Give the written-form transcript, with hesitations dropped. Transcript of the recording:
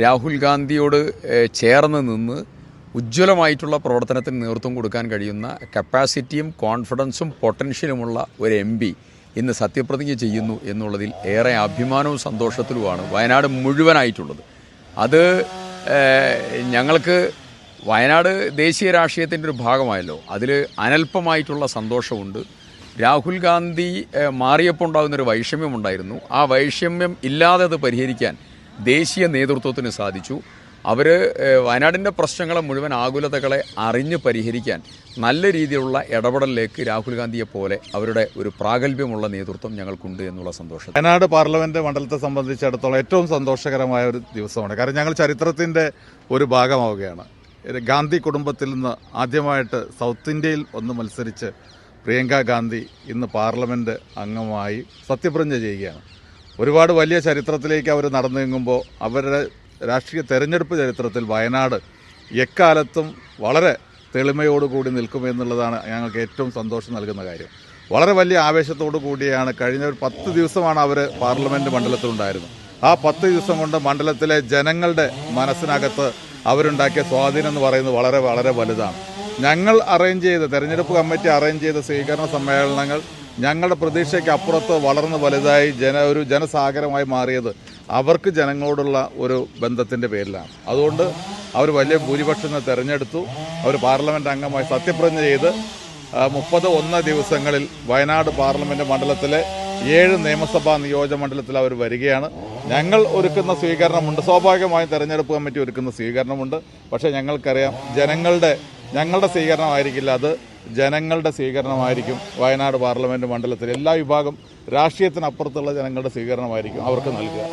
രാഹുൽ ഗാന്ധിയോട് ചേർന്ന് നിന്ന് ഉജ്ജ്വലമായിട്ടുള്ള പ്രവർത്തനത്തിന് നേതൃത്വം കൊടുക്കാൻ കഴിയുന്ന കപ്പാസിറ്റിയും കോൺഫിഡൻസും പൊട്ടൻഷ്യലുമുള്ള ഒരു MP ഇന്ന് സത്യപ്രതിജ്ഞ ചെയ്യുന്നു എന്നുള്ളതിൽ ഏറെ അഭിമാനവും സന്തോഷത്തിലുമാണ് വയനാട് മുഴുവനായിട്ടുള്ളത്. അത് ഞങ്ങൾക്ക് വയനാട് ദേശീയ രാഷ്ട്രീയത്തിൻ്റെ ഒരു ഭാഗമായല്ലോ, അതിൽ അനൽപമായിട്ടുള്ള സന്തോഷമുണ്ട്. രാഹുൽ ഗാന്ധി മാറിയപ്പോൾ ഉണ്ടാകുന്നൊരു വൈഷമ്യമുണ്ടായിരുന്നു. ആ വൈഷമ്യം ഇല്ലാതെ അത് പരിഹരിക്കാൻ ദേശീയ നേതൃത്വത്തിന് സാധിച്ചു. അവർ വയനാടിൻ്റെ പ്രശ്നങ്ങളെ മുഴുവൻ ആകുലതകളെ അറിഞ്ഞ് പരിഹരിക്കാൻ നല്ല രീതിയിലുള്ള ഇടപെടലിലേക്ക് രാഹുൽ ഗാന്ധിയെപ്പോലെ അവരുടെ ഒരു പ്രാഗൽഭ്യമുള്ള നേതൃത്വം ഞങ്ങൾക്കുണ്ട് എന്നുള്ള സന്തോഷം. വയനാട് പാർലമെൻറ്റ് മണ്ഡലത്തെ സംബന്ധിച്ചിടത്തോളം ഏറ്റവും സന്തോഷകരമായ ഒരു ദിവസമാണ്. കാരണം ഞങ്ങൾ ചരിത്രത്തിൻ്റെ ഒരു ഭാഗമാവുകയാണ്. ഗാന്ധി കുടുംബത്തിൽ നിന്ന് ആദ്യമായിട്ട് സൗത്ത് ഇന്ത്യയിൽ ഒന്ന് മത്സരിച്ച് പ്രിയങ്ക ഗാന്ധി ഇന്ന് പാർലമെൻറ്റ് അംഗമായി സത്യപ്രതിജ്ഞ ചെയ്യുകയാണ്. ഒരുപാട് വലിയ ചരിത്രത്തിലേക്ക് അവർ നടന്നു നീങ്ങുമ്പോൾ അവരുടെ രാഷ്ട്രീയ തെരഞ്ഞെടുപ്പ് ചരിത്രത്തിൽ വയനാട് എക്കാലത്തും വളരെ തെളിമയോടുകൂടി നിൽക്കുമെന്നുള്ളതാണ് ഞങ്ങൾക്ക് ഏറ്റവും സന്തോഷം നൽകുന്ന കാര്യം. വളരെ വലിയ ആവേശത്തോടു കൂടിയാണ് കഴിഞ്ഞ ഒരു 10 ദിവസമാണ് അവർ പാർലമെൻറ്റ് മണ്ഡലത്തിലുണ്ടായിരുന്നത്. ആ 10 ദിവസം കൊണ്ട് മണ്ഡലത്തിലെ ജനങ്ങളുടെ മനസ്സിനകത്ത് അവരുണ്ടാക്കിയ സ്വാധീനം എന്ന് പറയുന്നത് വളരെ വളരെ വലുതാണ്. ഞങ്ങൾ തെരഞ്ഞെടുപ്പ് കമ്മിറ്റി അറേഞ്ച് ചെയ്ത സ്വീകരണ സമ്മേളനങ്ങൾ ഞങ്ങളുടെ പ്രതീക്ഷയ്ക്ക് അപ്പുറത്ത് വളർന്ന് വലുതായി ഒരു ജനസാഗരമായി മാറിയത് അവർക്ക് ജനങ്ങളോടുള്ള ഒരു ബന്ധത്തിൻ്റെ പേരിലാണ്. അതുകൊണ്ട് അവർ വലിയ ഭൂരിപക്ഷം തിരഞ്ഞെടുത്തു. അവർ പാർലമെൻറ്റ് അംഗമായി സത്യപ്രതിജ്ഞ ചെയ്ത് 31 ദിവസങ്ങളിൽ വയനാട് പാർലമെൻറ്റ് മണ്ഡലത്തിലെ 7 നിയമസഭാ നിയോജക മണ്ഡലത്തിൽ അവർ വരികയാണ്. ഞങ്ങൾ ഒരുക്കുന്ന സ്വീകരണമുണ്ട്, സ്വാഭാവികമായും തെരഞ്ഞെടുപ്പ് കമ്മിറ്റി ഒരുക്കുന്ന സ്വീകരണമുണ്ട്. പക്ഷേ ഞങ്ങൾക്കറിയാം ഞങ്ങളുടെ സ്വീകരണമായിരിക്കില്ല, അത് ജനങ്ങളുടെ സ്വീകരണമായിരിക്കും. വയനാട് പാർലമെൻറ്റ് മണ്ഡലത്തിൽ എല്ലാ വിഭാഗം രാഷ്ട്രീയത്തിനപ്പുറത്തുള്ള ജനങ്ങളുടെ സ്വീകരണമായിരിക്കും അവർക്ക് നൽകുക.